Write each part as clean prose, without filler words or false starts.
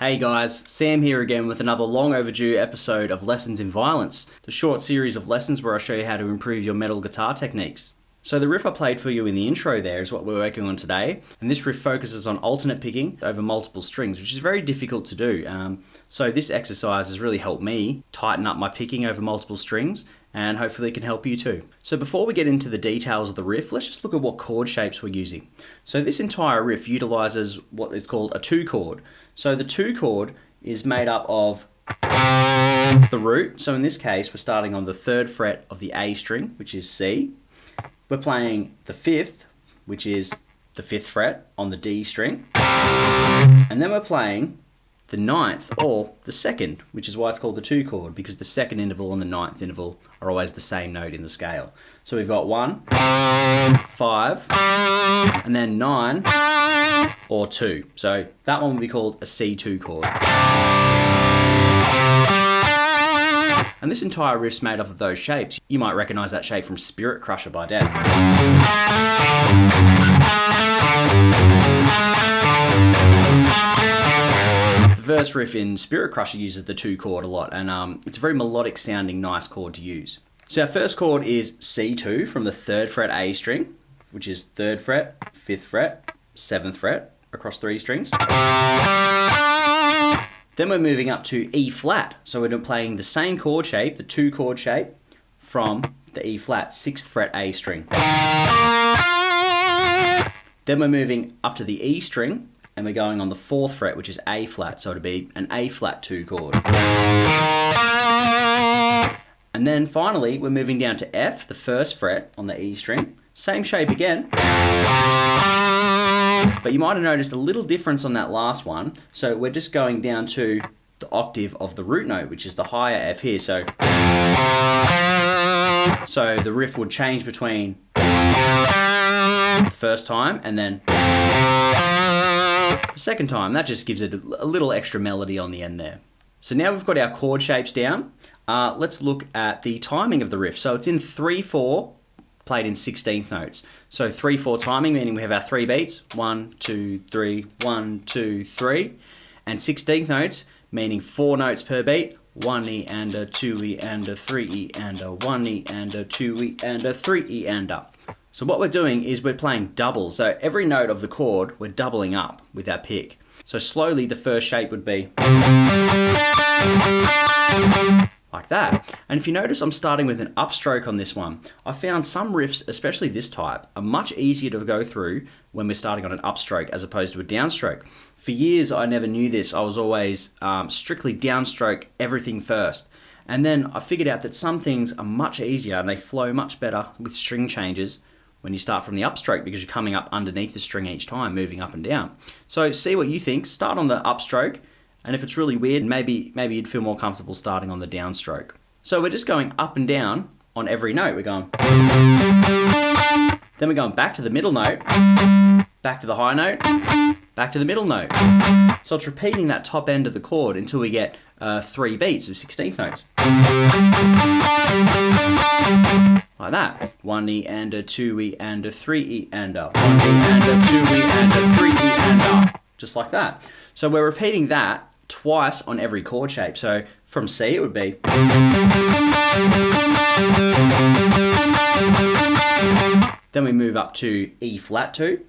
Hey guys, Sam here again with another long overdue episode of Lessons in Violence, the short series of lessons where I show you how to improve your metal guitar techniques. So the riff I played for you in the intro there is what we're working on today, and this riff focuses on alternate picking over multiple strings, which is very difficult to do. So this exercise has really helped me tighten up my picking over multiple strings, and hopefully it can help you too. So before we get into the details of the riff, let's just look at what chord shapes we're using. So this entire riff utilizes what is called a 2 chord. So the 2 chord is made up of the root. So in this case, we're starting on the 3rd fret of the A string, which is C. We're playing the 5th, which is the 5th fret on the D string. And then we're playing the 9th or the 2nd, which is why it's called the 2 chord, because the 2nd interval and the 9th interval are always the same note in the scale. So we've got 1, 5, and then 9 or 2. So that one will be called a C2 chord. And this entire riff's made up of those shapes. You might recognize that shape from Spirit Crusher by Death. The verse riff in Spirit Crusher uses the 2 chord a lot, and it's a very melodic sounding, nice chord to use. So our first chord is C2 from the 3rd fret A string, which is 3rd fret, 5th fret, 7th fret across 3 strings. Then we're moving up to E flat. So we're playing the same chord shape, the 2 chord shape, from the E flat 6th fret A string. Then we're moving up to the E string, and we're going on the 4th fret, which is A flat. So it'll be an A flat 2 chord. And then finally, we're moving down to F, the 1st fret on the E string. Same shape again. But you might have noticed a little difference on that last one. So we're just going down to the octave of the root note, which is the higher F here. So the riff would change between the first time and then the second time. That just gives it a little extra melody on the end there. So now we've got our chord shapes down. Let's look at the timing of the riff. So it's in 3/4, played in 16th notes. So 3/4 timing, meaning we have our 3 beats, 1, 2, 3, 1, 2, 3. And 16th notes, meaning 4 notes per beat, 1 E and a 2 E and a 3 E and a 1 E and a 2 E and a 3 E and a. So what we're doing is we're playing doubles. So every note of the chord, we're doubling up with our pick. So slowly the first shape would be like that. And if you notice, I'm starting with an upstroke on this one. I found some riffs, especially this type, are much easier to go through when we're starting on an upstroke as opposed to a downstroke. For years, I never knew this. I was always strictly downstroke everything first. And then I figured out that some things are much easier and they flow much better with string changes when you start from the upstroke, because you're coming up underneath the string each time, moving up and down. So see what you think. Start on the upstroke. And if it's really weird, maybe you'd feel more comfortable starting on the downstroke. So we're just going up and down on every note. We're going. Then we're going back to the middle note, back to the high note, back to the middle note. So it's repeating that top end of the chord until we get 3 beats of 16th notes. Like that. 1 E and a 2 E and a 3 E and a 1 E and a 2 E and a 3 E and a. Just like that. So we're repeating that twice on every chord shape. So from C it would be. Then we move up to E flat 2.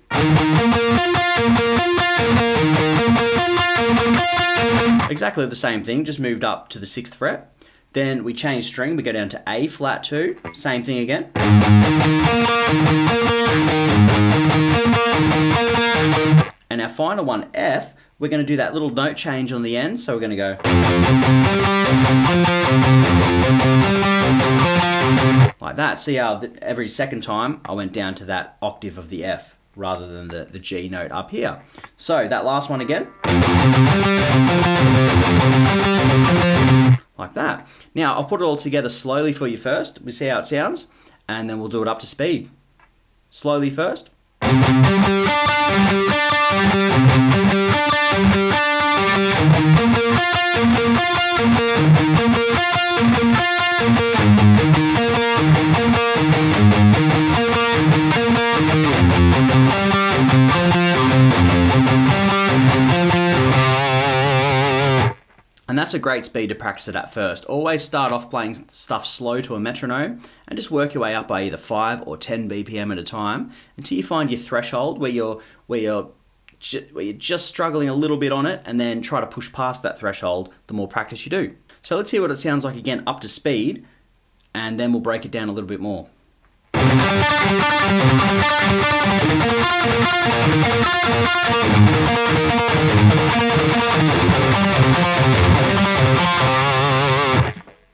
Exactly the same thing, just moved up to the 6th fret. Then we change string, we go down to A flat 2, same thing again. And our final one, F, we're going to do that little note change on the end. So we're going to go like that. See how every second time I went down to that octave of the F rather than the G note up here. So that last one again. Like that. Now I'll put it all together slowly for you first. We see how it sounds, and then we'll do it up to speed. Slowly first. that's a great speed to practice it at first. Always start off playing stuff slow to a metronome and just work your way up by either 5 or 10 BPM at a time until you find your threshold where you're just struggling a little bit on it, and then try to push past that threshold the more practice you do. So let's hear what it sounds like again up to speed, and then we'll break it down a little bit more.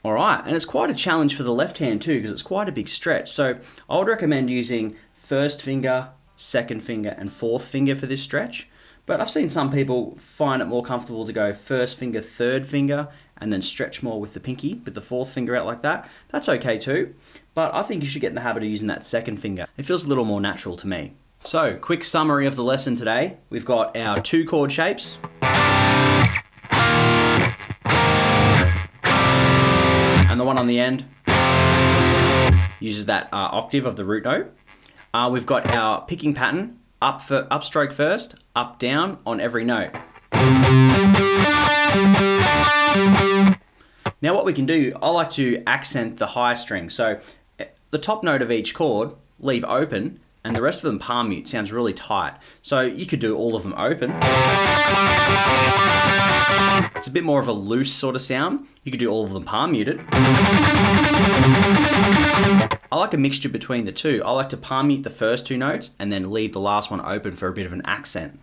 Alright, and it's quite a challenge for the left hand too, because it's quite a big stretch. So I would recommend using first finger, second finger and fourth finger for this stretch. But I've seen some people find it more comfortable to go first finger, third finger, and then stretch more with the pinky, with the fourth finger out like that. That's okay too, but I think you should get in the habit of using that second finger. It feels a little more natural to me. So, quick summary of the lesson today. We've got our 2 chord shapes. And the one on the end uses that octave of the root note. We've got our picking pattern, upstroke first, up down on every note. Now what we can do, I like to accent the high string. So the top note of each chord, leave open, and the rest of them palm mute. Sounds really tight. So you could do all of them open. It's a bit more of a loose sort of sound. You could do all of them palm muted. I like a mixture between the two. I like to palm mute the first 2 notes and then leave the last one open for a bit of an accent.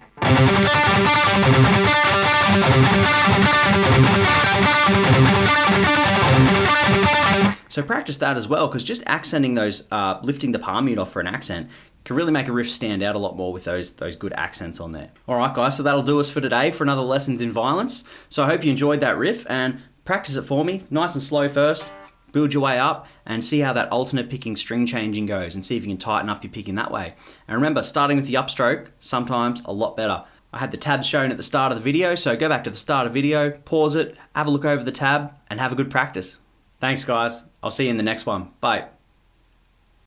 So practice that as well, because just accenting those, lifting the palm mute off for an accent can really make a riff stand out a lot more with those good accents on there. Alright guys, so that'll do us for today for another Lessons in Violence. So I hope you enjoyed that riff, and practice it for me, nice and slow first, build your way up and see how that alternate picking string changing goes, and see if you can tighten up your picking that way. And remember, starting with the upstroke, sometimes a lot better. I had the tabs shown at the start of the video, so go back to the start of the video, pause it, have a look over the tab, and have a good practice. Thanks guys, I'll see you in the next one. Bye.